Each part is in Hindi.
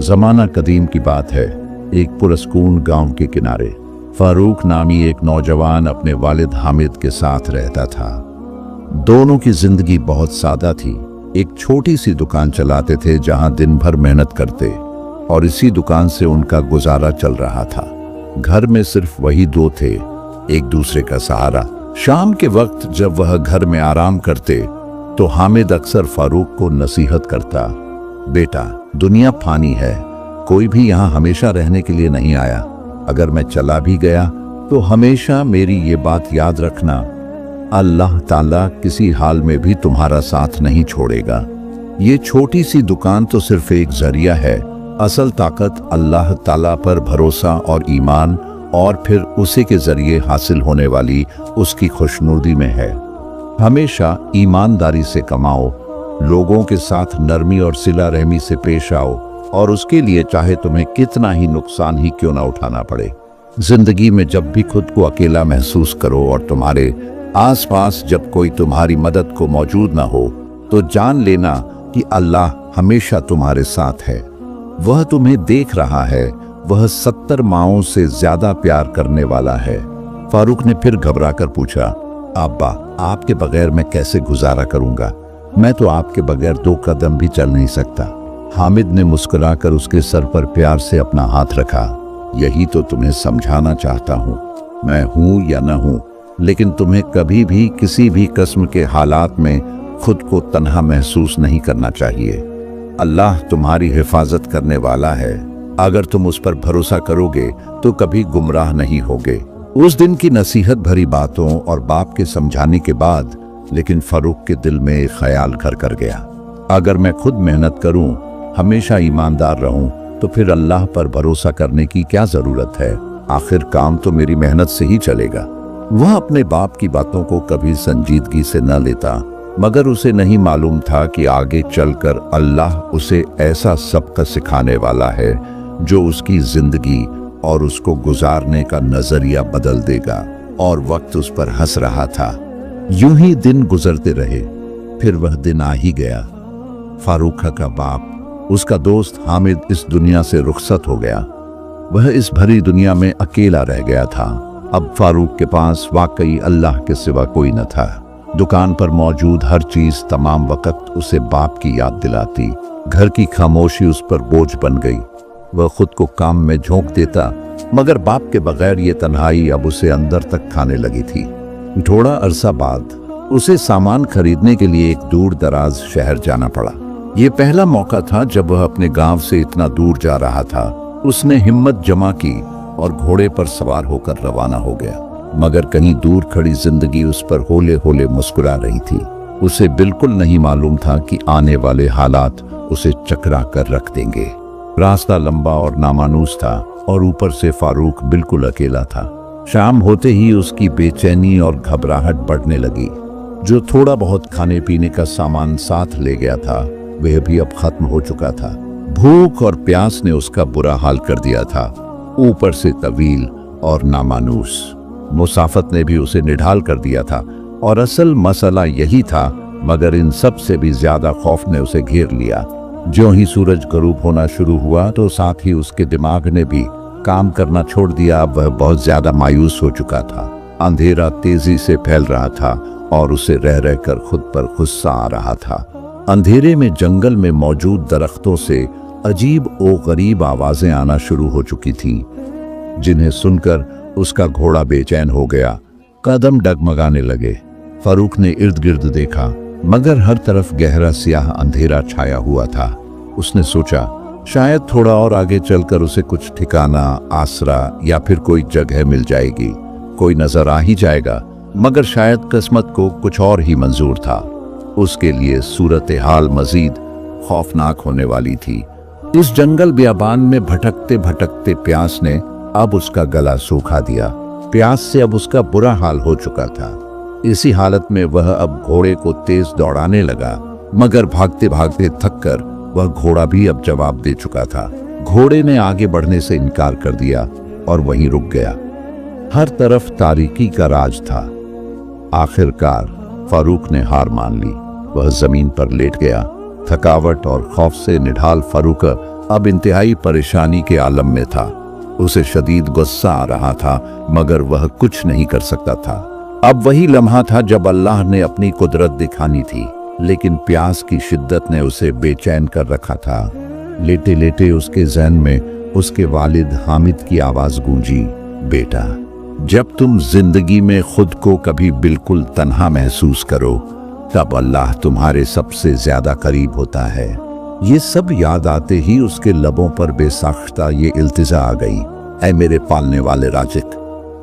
जमाना कदीम की बात है। एक पुरस्कून गांव के किनारे फारूक नामी एक नौजवान अपने वालिद हामिद के साथ रहता था। दोनों की जिंदगी बहुत सादा थी। एक छोटी सी दुकान चलाते थे जहां दिन भर मेहनत करते और इसी दुकान से उनका गुजारा चल रहा था। घर में सिर्फ वही दो थे, एक दूसरे का सहारा। शाम के वक्त जब वह घर में आराम करते तो हामिद अक्सर फारूक को नसीहत करता, बेटा दुनिया फानी है, कोई भी यहाँ हमेशा रहने के लिए नहीं आया। अगर मैं चला भी गया तो हमेशा मेरी ये बात याद रखना, अल्लाह ताला किसी हाल में भी तुम्हारा साथ नहीं छोड़ेगा। ये छोटी सी दुकान तो सिर्फ एक जरिया है, असल ताकत अल्लाह ताला पर भरोसा और ईमान और फिर उसी के जरिए हासिल होने वाली उसकी खुशनुदी में है। हमेशा ईमानदारी से कमाओ, लोगों के साथ नरमी और सिला रहमी से पेश आओ और उसके लिए चाहे तुम्हें कितना ही नुकसान ही क्यों ना उठाना पड़े। जिंदगी में जब भी खुद को अकेला महसूस करो और तुम्हारे आसपास जब कोई तुम्हारी मदद को मौजूद ना हो तो जान लेना कि अल्लाह हमेशा तुम्हारे साथ है। वह तुम्हें देख रहा है, वह 70 माओं से ज्यादा प्यार करने वाला है। फारूक ने फिर घबराकर पूछा, अब्बा आपके बगैर मैं कैसे गुजारा करूंगा? मैं तो आपके बगैर 2 कदम भी चल नहीं सकता। हामिद ने मुस्कुराकर उसके सर पर प्यार से अपना हाथ रखा। यही तो तुम्हें समझाना चाहता हूँ, मैं हूँ या न हूँ, लेकिन तुम्हें कभी भी किसी भी किस्म के हालात में खुद को तन्हा महसूस नहीं करना चाहिए। अल्लाह तुम्हारी हिफाजत करने वाला है, अगर तुम उस पर भरोसा करोगे तो कभी गुमराह नहीं होगे। उस दिन की नसीहत भरी बातों और बाप के समझाने के बाद लेकिन फारूक के दिल में एक ख्याल घर कर गया, अगर मैं खुद मेहनत करूं, हमेशा ईमानदार रहूं, तो फिर अल्लाह पर भरोसा करने की क्या जरूरत है? आखिर काम तो मेरी मेहनत से ही चलेगा। वह अपने बाप की बातों को कभी संजीदगी से न लेता, मगर उसे नहीं मालूम था कि आगे चलकर अल्लाह उसे ऐसा सबक सिखाने वाला है जो उसकी जिंदगी और उसको गुजारने का नजरिया बदल देगा। और वक्त उस पर हंस रहा था। यूं ही दिन गुजरते रहे, फिर वह दिन आ ही गया। फारूक का बाप, उसका दोस्त हामिद इस दुनिया से रुखसत हो गया। वह इस भरी दुनिया में अकेला रह गया था। अब फारूक के पास वाकई अल्लाह के सिवा कोई न था। दुकान पर मौजूद हर चीज तमाम वक्त उसे बाप की याद दिलाती। घर की खामोशी उस पर बोझ बन गई। वह खुद को काम में झोंक देता, मगर बाप के बगैर ये तन्हाई अब उसे अंदर तक खाने लगी थी। थोड़ा अरसा बाद उसे सामान खरीदने के लिए एक दूर दराज शहर जाना पड़ा। ये पहला मौका था जब वह अपने गांव से इतना दूर जा रहा था। उसने हिम्मत जमा की और घोड़े पर सवार होकर रवाना हो गया, मगर कहीं दूर खड़ी जिंदगी उस पर होले होले मुस्कुरा रही थी। उसे बिल्कुल नहीं मालूम था कि आने वाले हालात उसे चकरा कर रख देंगे। रास्ता लंबा और नामानूस था और ऊपर से फारूक बिल्कुल अकेला था। शाम होते ही उसकी बेचैनी और घबराहट बढ़ने लगी। जो थोड़ा बहुत खाने पीने का सामान साथ ले गया था वह भी अब खत्म हो चुका था। भूख और प्यास ने उसका बुरा हाल कर दिया था, ऊपर से तवील और नामानूस मुसाफत ने भी उसे निढाल कर दिया था। और असल मसला यही था, मगर इन सब से भी ज्यादा खौफ ने उसे घेर लिया। ज्यों ही सूरज गरूब होना शुरू हुआ तो साथ ही उसके दिमाग ने भी काम करना छोड़ दिया। अब वह बहुत ज्यादा मायूस हो चुका था। अंधेरा तेजी से फैल रहा था और उसे रह रहकर खुद पर गुस्सा आ रहा था। अंधेरे में जंगल में मौजूद दरख्तों से अजीब ओ गरीब आवाजें आना शुरू हो चुकी थीं, जिन्हें सुनकर उसका घोड़ा बेचैन हो गया। कदम डगमगाने लगे। फारूक ने इर्द गिर्द देखा, मगर हर तरफ गहरा स्याह अंधेरा छाया हुआ था। उसने सोचा शायद थोड़ा और आगे चलकर उसे कुछ ठिकाना, आसरा या फिर कोई जगह मिल जाएगी, कोई नजर आ ही जाएगा। मगर शायद किस्मत को कुछ और ही मंजूर था। उसके लिए सूरत हाल मजीद खौफनाक होने वाली थी। इस जंगल बियाबान में भटकते भटकते प्यास ने अब उसका गला सूखा दिया। प्यास से अब उसका बुरा हाल हो चुका था। इसी हालत में वह अब घोड़े को तेज दौड़ाने लगा, मगर भागते भागते थक कर वह घोड़ा भी अब जवाब दे चुका था। घोड़े ने आगे बढ़ने से इनकार कर दिया और वहीं रुक गया। हर तरफ तारीकी का राज था। आखिरकार फारूक ने हार मान ली। वह जमीन पर लेट गया थकावट और खौफ से निढाल फारूक अब इंतहाई परेशानी के आलम में था। उसे शदीद गुस्सा आ रहा था, मगर वह कुछ नहीं कर सकता था। अब वही लम्हा था जब अल्लाह ने अपनी कुदरत दिखानी थी, लेकिन प्यास की शिद्दत ने उसे बेचैन कर रखा था। लेटे लेटे उसके ज़हन में उसके वालिद हामिद की आवाज गूंजी, बेटा, जब तुम जिंदगी में खुद को कभी बिल्कुल तन्हा महसूस करो, तब अल्लाह तुम्हारे सबसे ज्यादा करीब होता है। ये सब याद आते ही उसके लबों पर बेसाख्ता ये इल्तिजा आ गई, ऐ मेरे पालने वाले राज़िक,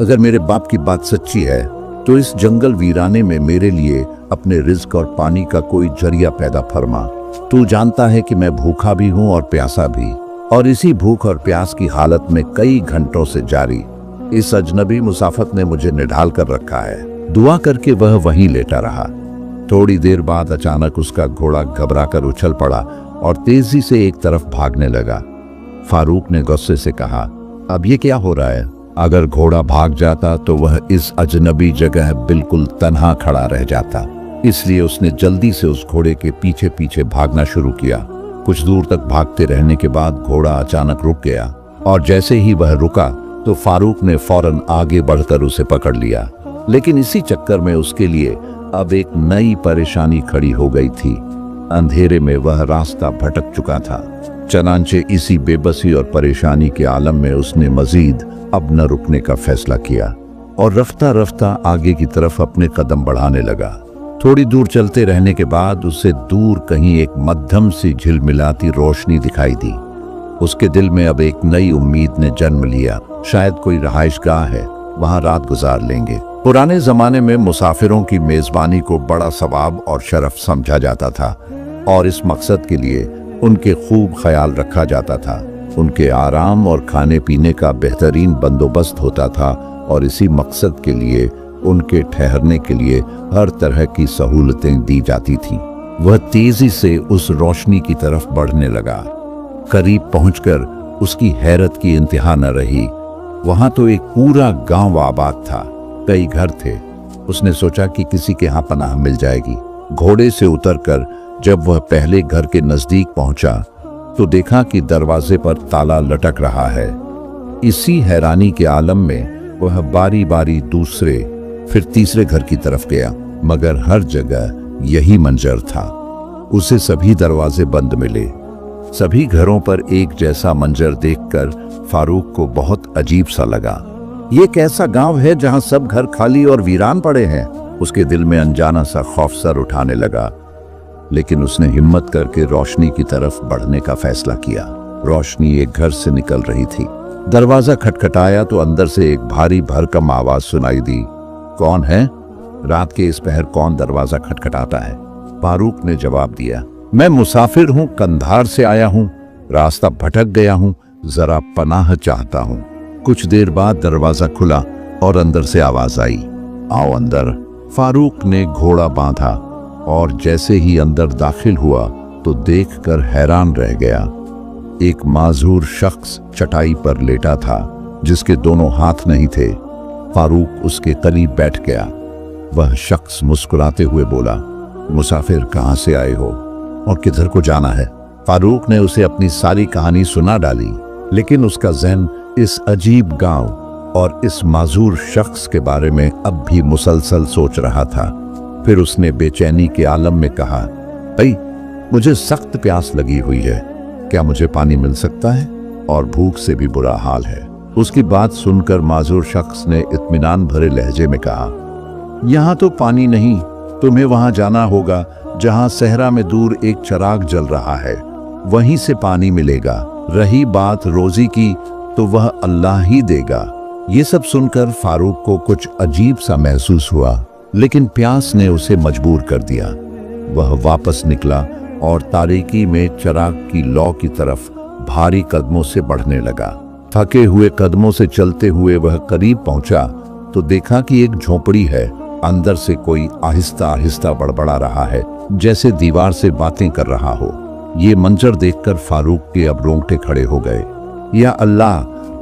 अगर मेरे बाप की बात सच्ची है तो इस जंगल वीराने में मेरे लिए अपने रिज्क और पानी का कोई जरिया पैदा फरमा। तू जानता है कि मैं भूखा भी हूँ और प्यासा भी, और इसी भूख और प्यास की हालत में कई घंटों से जारी इस अजनबी मुसाफत ने मुझे निढाल कर रखा है। दुआ करके वह वहीं लेटा रहा। थोड़ी देर बाद अचानक उसका घोड़ा घबराकर उछल पड़ा और तेजी से एक तरफ भागने लगा। फारूक ने गुस्से से कहा, अब ये क्या हो रहा है? अगर घोड़ा भाग जाता तो वह इस अजनबी जगह बिल्कुल तन्हा खड़ा रह जाता, इसलिए उसने जल्दी से उस घोड़े के पीछे पीछे भागना शुरू किया। कुछ दूर तक भागते रहने के बाद घोड़ा अचानक रुक गया, और जैसे ही वह रुका तो फारूक ने फौरन आगे बढ़कर उसे पकड़ लिया। लेकिन इसी चक्कर में उसके लिए अब एक नई परेशानी खड़ी हो गई थी। अंधेरे में वह रास्ता भटक चुका था। चनांचे इसी बेबसी और परेशानी के आलम में उसने मजीद अब न रुकने का फैसला किया और रफ्ता रफ्ता आगे की तरफ अपने कदम बढ़ाने लगा। थोड़ी दूर चलते रहने के बाद उसे दूर कहीं एक मध्यम सी झिलमिलाती रोशनी दिखाई दी। उसके दिल में अब एक नई उम्मीद ने जन्म लिया, शायद कोई रहाइशगाह है, वहां रात गुजार लेंगे। पुराने जमाने में मुसाफिरों की मेजबानी को बड़ा सवाब और शरफ समझा जाता था, और इस मकसद के लिए उनके खूब ख्याल रखा जाता था। उनके आराम और खाने पीने का बेहतरीन बंदोबस्त होता था, और इसी मकसद के लिए उनके ठहरने के लिए हर तरह की सहूलतें दी जाती थीं। वह तेजी से उस रोशनी की तरफ बढ़ने लगा। करीब पहुंचकर उसकी हैरत की इंतहा न रही। वहां तो एक पूरा गांव आबाद था, कई घर थे। उसने सोचा कि किसी के यहाँ पनाह मिल जाएगी। घोड़े से उतरकर जब वह पहले घर के नजदीक पहुंचा तो देखा कि दरवाजे पर ताला लटक रहा है। इसी हैरानी के आलम में वह बारी बारी दूसरे फिर तीसरे घर की तरफ गया, मगर हर जगह यही मंजर था। उसे सभी दरवाजे बंद मिले। सभी घरों पर एक जैसा मंजर देखकर फारूक को बहुत अजीब सा लगा। ये कैसा गांव है जहां सब घर खाली और वीरान पड़े हैं? उसके दिल में अनजाना सा खौफ सर उठाने लगा, लेकिन उसने हिम्मत करके रोशनी की तरफ बढ़ने का फैसला किया। रोशनी एक घर से निकल रही थी। दरवाजा खटखटाया तो अंदर से एक भारी भरकम आवाज सुनाई दी। कौन है? रात के इस पहर कौन दरवाजा खटखटाता है? फारूक ने जवाब दिया, मैं मुसाफिर हूँ, कंधार से आया हूँ, रास्ता भटक गया हूँ, जरा पनाह चाहता हूँ। कुछ देर बाद दरवाजा खुला और अंदर से आवाज आई, आओ अंदर। फारूक ने घोड़ा बांधा और जैसे ही अंदर दाखिल हुआ तो देखकर हैरान रह गया। एक माजूर शख्स चटाई पर लेटा था, जिसके दोनों हाथ नहीं थे। फारूक उसके करीब बैठ गया। वह शख्स मुस्कुराते हुए बोला, मुसाफिर, कहाँ से आए हो और किधर को जाना है? फारूक ने उसे अपनी सारी कहानी सुना डाली, लेकिन उसका ज़हन इस अजीब गांव और इस माजूर शख्स के बारे में अब भी मुसलसल सोच रहा था। फिर उसने बेचैनी के आलम में कहा, भाई, मुझे सख्त प्यास लगी हुई है, क्या मुझे पानी मिल सकता है? और भूख से भी बुरा हाल है। उसकी बात सुनकर माजूर शख्स ने इत्मीनान भरे लहजे में कहा, यहाँ तो पानी नहीं, तुम्हें वहां जाना होगा जहां सहरा में दूर एक चिराग जल रहा है, वहीं से पानी मिलेगा। रही बात रोजी की तो वह अल्लाह ही देगा। ये सब सुनकर फारूक को कुछ अजीब सा महसूस हुआ, लेकिन प्यास ने उसे मजबूर कर दिया। वह वापस निकला और तारीकी में चिराग की लौ की तरफ भारी कदमों से बढ़ने लगा। थके हुए कदमों से चलते हुए वह करीब पहुंचा तो देखा कि एक झोपड़ी है। अंदर से कोई आहिस्ता आहिस्ता बड़बड़ा रहा है, जैसे दीवार से बातें कर रहा हो। ये मंजर देखकर फारूक के अब रोंगटे खड़े हो गए। या अल्लाह,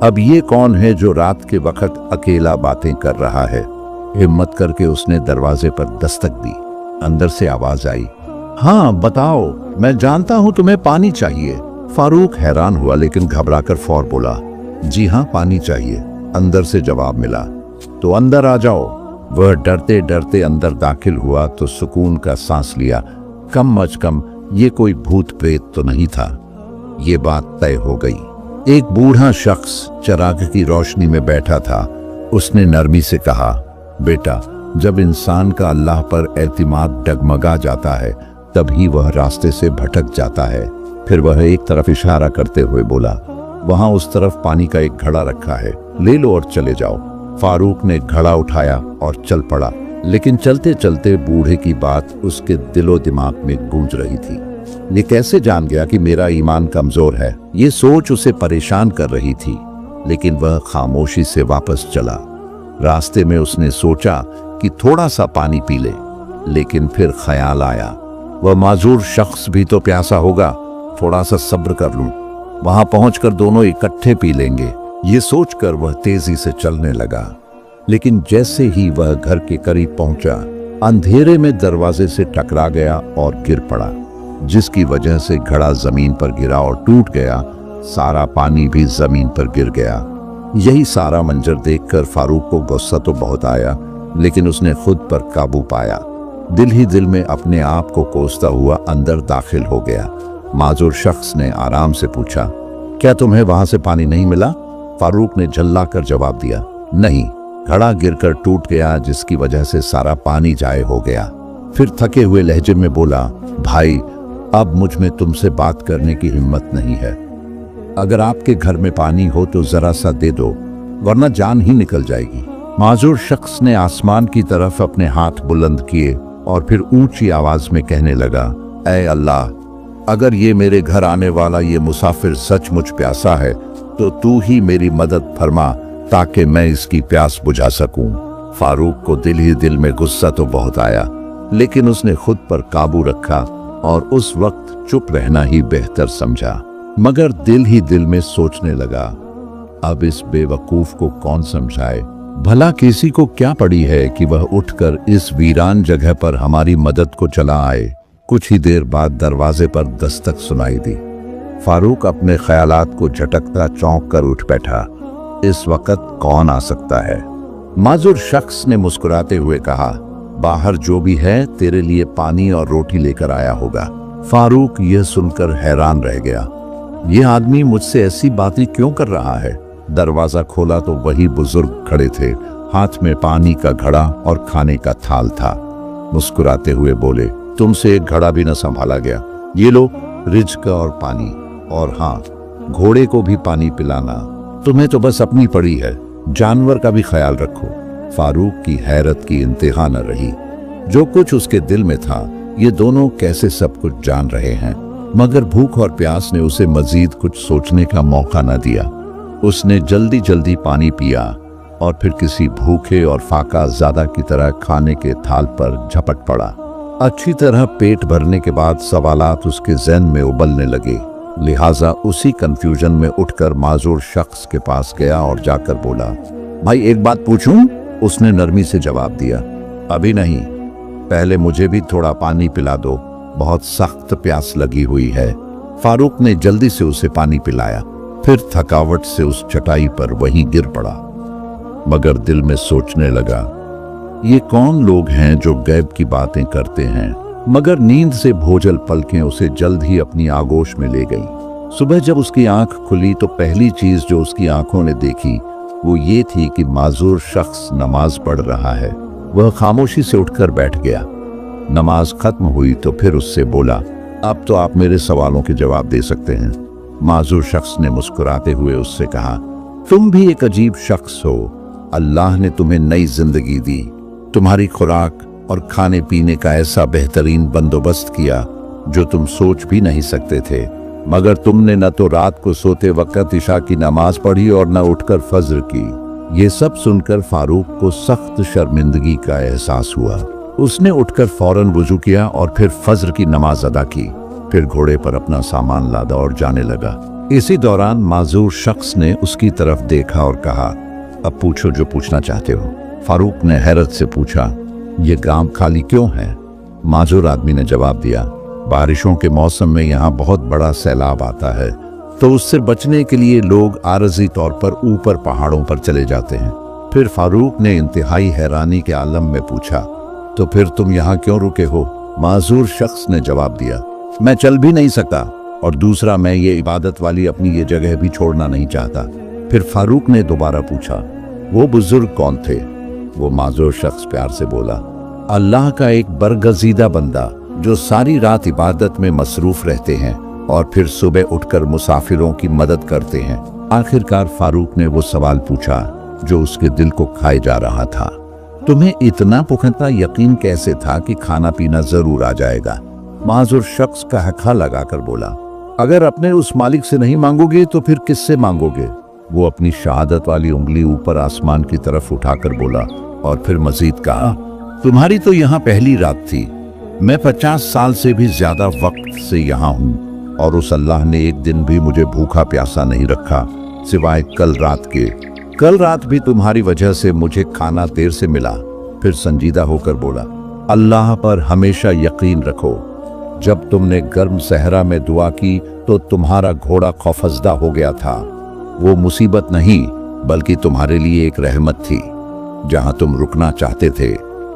अब ये कौन है जो रात के वक्त अकेला बातें कर रहा है? हिम्मत करके उसने दरवाजे पर दस्तक दी। अंदर से आवाज आई, हाँ बताओ, मैं जानता हूँ तुम्हें पानी चाहिए। फारूक हैरान हुआ लेकिन घबराकर फौर बोला, जी हाँ पानी चाहिए। अंदर से जवाब मिला, तो अंदर आ जाओ। वह डरते डरते अंदर दाखिल हुआ तो सुकून का सांस लिया। कम अज कम ये कोई भूत प्रेत तो नहीं था। ये बात तय हो गई। एक बूढ़ा शख्स चिराग की रोशनी में बैठा था। उसने नरमी से कहा, बेटा, जब इंसान का अल्लाह पर एतिमाद डगमगा जाता है तभी वह रास्ते से भटक जाता है। फिर वह एक तरफ इशारा करते हुए बोला, वहां उस तरफ पानी का एक घड़ा रखा है, ले लो और चले जाओ। फारूक ने घड़ा उठाया और चल पड़ा, लेकिन चलते चलते बूढ़े की बात उसके दिलो दिमाग में गूंज रही थी। ये कैसे जान गया कि मेरा ईमान कमजोर है? ये सोच उसे परेशान कर रही थी, लेकिन वह खामोशी से वापस चला। रास्ते में उसने सोचा कि थोड़ा सा पानी पी ले, लेकिन फिर ख्याल आया, वह माजूर शख्स भी तो प्यासा होगा, थोड़ा सा सब्र कर लूं, वहां पहुंचकर दोनों इकट्ठे पी लेंगे। ये सोचकर वह तेजी से चलने लगा, लेकिन जैसे ही वह घर के करीब पहुंचा, अंधेरे में दरवाजे से टकरा गया और गिर पड़ा, जिसकी वजह से घड़ा जमीन पर गिरा और टूट गया। सारा पानी भी जमीन पर गिर गया। यही सारा मंजर देखकर फारूक को गुस्सा तो बहुत आया, लेकिन उसने खुद पर काबू पाया। दिल ही दिल में अपने आप को कोसता हुआ अंदर दाखिल हो गया। माजूर शख्स ने आराम से पूछा, क्या तुम्हें वहां से पानी नहीं मिला? फारूक ने झल्ला कर जवाब दिया, नहीं, घड़ा गिरकर टूट गया, जिसकी वजह से सारा पानी जाए हो गया। फिर थके हुए लहजे में बोला, भाई, अब मुझ में तुमसे बात करने की हिम्मत नहीं है। अगर आपके घर में पानी हो तो जरा सा दे दो, वरना जान ही निकल जाएगी। माजूर शख्स ने आसमान की तरफ अपने हाथ बुलंद किए और फिर ऊंची आवाज में कहने लगा, ऐ अल्लाह, अगर ये मेरे घर आने वाला ये मुसाफिर सचमुच प्यासा है तो तू ही मेरी मदद फरमा, ताकि मैं इसकी प्यास बुझा सकूं। फारूक को दिल ही दिल में गुस्सा तो बहुत आया, लेकिन उसने खुद पर काबू रखा और उस वक्त चुप रहना ही बेहतर समझा। मगर दिल ही दिल में सोचने लगा, अब इस बेवकूफ को कौन समझाए? भला किसी को क्या पड़ी है कि वह उठकर इस वीरान जगह पर हमारी मदद को चला आए। कुछ ही देर बाद दरवाजे पर दस्तक सुनाई दी। फारूक अपने ख्यालात को झटकता चौंक कर उठ बैठा। इस वक्त कौन आ सकता है? माजूर शख्स ने मुस्कुराते हुए कहा, बाहर जो भी है तेरे लिए पानी और रोटी लेकर आया होगा। फारूक यह सुनकर हैरान रह गया, यह आदमी मुझसे ऐसी बातें क्यों कर रहा है? दरवाजा खोला तो वही बुजुर्ग खड़े थे, हाथ में पानी का घड़ा और खाने का थाल था। मुस्कुराते हुए बोले, तुमसे एक घड़ा भी न संभाला गया, ये लो रिज्क और पानी, और हाँ, घोड़े को भी पानी पिलाना। तुम्हें तो बस अपनी पड़ी है, जानवर का भी ख्याल रखो। फारूक की हैरत की इंतहा न रही। जो कुछ उसके दिल में था, ये दोनों कैसे सब कुछ जान रहे हैं? मगर भूख और प्यास ने उसे मजीद कुछ सोचने का मौका न दिया। उसने जल्दी जल्दी पानी पिया और फिर किसी भूखे और फाका ज़्यादा की तरह खाने के थाल पर झपट पड़ा। अच्छी तरह पेट भरने के बाद सवालात उसके ज़हन में उबलने लगे, लिहाजा उसी कंफ्यूजन में उठकर माजूर शख्स के पास गया और जाकर बोला, भाई एक बात पूछूं? उसने नरमी से जवाब दिया, अभी नहीं, पहले मुझे भी थोड़ा पानी पिला दो, बहुत सख्त प्यास लगी हुई है। फारूक ने जल्दी से उसे पानी पिलाया, फिर थकावट से उस चटाई पर वहीं गिर पड़ा। मगर दिल में सोचने लगा, ये कौन लोग हैं जो गैब की बातें करते हैं? मगर नींद से भोजल पलकें उसे जल्द ही अपनी आगोश में ले गई। सुबह जब उसकी आंख खुली तो पहली चीज जो उसकी आंखों ने देखी वो ये थी कि माजूर शख्स नमाज पढ़ रहा है। वह खामोशी से उठकर बैठ गया। नमाज खत्म हुई तो फिर उससे बोला, अब तो आप मेरे सवालों के जवाब दे सकते हैं। माजूर शख्स ने मुस्कुराते हुए उससे कहा, तुम भी एक अजीब शख्स हो। अल्लाह ने तुम्हें नई जिंदगी दी, तुम्हारी खुराक और खाने पीने का ऐसा बेहतरीन बंदोबस्त किया जो तुम सोच भी नहीं सकते थे, मगर तुमने न तो रात को सोते वक्त इशा की नमाज पढ़ी और न उठकर फज्र की। ये सब सुनकर फारूक को सख्त शर्मिंदगी का एहसास हुआ। उसने उठकर फौरन वुजू किया और फिर फज्र की नमाज अदा की, फिर घोड़े पर अपना सामान लादा और जाने लगा। इसी दौरान माजूर शख्स ने उसकी तरफ देखा और कहा, अब पूछो जो पूछना चाहते हो। फारूक ने हैरत से पूछा, ये गांव खाली क्यों है? माजूर आदमी ने जवाब दिया, बारिशों के मौसम में यहाँ बहुत बड़ा सैलाब आता है, तो उससे बचने के लिए लोग आरजी तौर पर ऊपर पहाड़ों पर चले जाते हैं। फिर फारूक ने इंतहाई हैरानी के आलम में पूछा, तो फिर तुम यहाँ क्यों रुके हो? माजूर शख्स ने जवाब दिया, मैं चल भी नहीं सकता, और दूसरा मैं ये इबादत वाली अपनी ये जगह भी छोड़ना नहीं चाहता। फिर फारूक ने दोबारा पूछा, वो बुजुर्ग कौन थे? वो माजूर शख्स प्यार से बोला, अल्लाह का एक बरगजीदा बंदा जो सारी रात इबादत में मसरूफ रहते हैं और फिर सुबह उठकर मुसाफिरों की मदद करते हैं। आखिरकार फारूक ने वो सवाल पूछा जो उसके दिल को खाए जा रहा था, तुम्हें इतना पुख्ता यकीन कैसे था कि खाना पीना जरूर आ जाएगा? माजूर शख्स का हक्का लगाकर बोला, अगर अपने उस मालिक से नहीं मांगोगे तो फिर किससे मांगोगे? वो अपनी शहादत वाली उंगली ऊपर आसमान की तरफ उठाकर बोला और फिर मजीद कहा, तुम्हारी तो यहाँ पहली रात थी। मैं 50 साल से भी ज्यादा वक्त से यहाँ हूँ और उस अल्लाह ने एक दिन भी मुझे भूखा प्यासा नहीं रखा सिवाय कल रात के। कल रात भी तुम्हारी वजह से मुझे खाना देर से मिला। फिर संजीदा होकर बोला, अल्लाह पर हमेशा यकीन रखो। जब तुमने गर्म सहरा में दुआ की तो तुम्हारा घोड़ा खौफजदा हो गया था। वो मुसीबत नहीं बल्कि तुम्हारे लिए एक रहमत थी। जहां तुम रुकना चाहते थे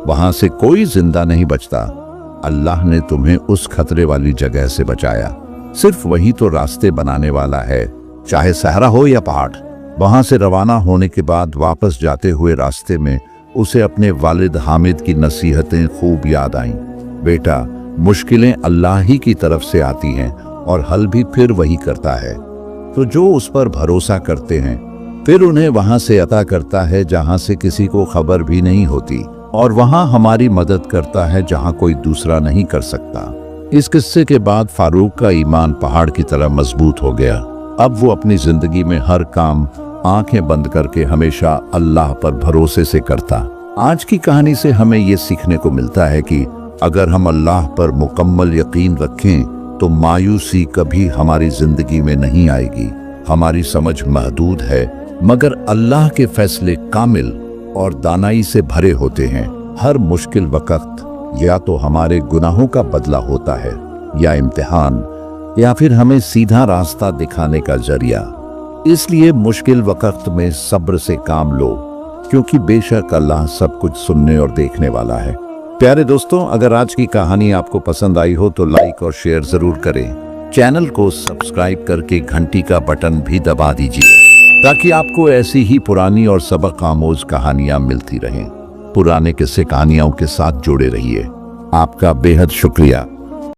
वहां से कोई जिंदा नहीं बचता। अल्लाह ने तुम्हें उस खतरे वाली जगह से बचाया। सिर्फ वही तो रास्ते बनाने वाला है, चाहे सहरा हो या पहाड़। वहां से रवाना होने के बाद वापस जाते हुए रास्ते में उसे अपने वालिद हामिद की नसीहतें खूब याद आईं। बेटा, मुश्किलें अल्लाह ही की तरफ से आती हैं और हल भी फिर वही करता है। तो जो उस पर भरोसा करते हैं फिर उन्हें वहां से अता करता है जहां से किसी को खबर भी नहीं होती, और वहां हमारी मदद करता है जहां कोई दूसरा नहीं कर सकता। इस किस्से के बाद फारूक का ईमान पहाड़ की तरह मजबूत हो गया। अब वो अपनी जिंदगी में हर काम आंखें बंद करके हमेशा अल्लाह पर भरोसे से करता। आज की कहानी से हमें ये सीखने को मिलता है कि अगर हम अल्लाह पर मुकम्मल यकीन रखें तो मायूसी कभी हमारी जिंदगी में नहीं आएगी। हमारी समझ महदूद है मगर अल्लाह के फैसले कामिल और दानाई से भरे होते हैं। हर मुश्किल वक्त या तो हमारे गुनाहों का बदला होता है या इम्तिहान, या फिर हमें सीधा रास्ता दिखाने का जरिया। इसलिए मुश्किल वक्त में सब्र से काम लो, क्योंकि बेशक अल्लाह सब कुछ सुनने और देखने वाला है। प्यारे दोस्तों, अगर आज की कहानी आपको पसंद आई हो तो लाइक और शेयर जरूर करें। चैनल को सब्सक्राइब करके घंटी का बटन भी दबा दीजिए ताकि आपको ऐसी ही पुरानी और सबक आमोज कहानियां मिलती रहें। पुराने किस्से कहानियों के साथ जुड़े रहिए। आपका बेहद शुक्रिया।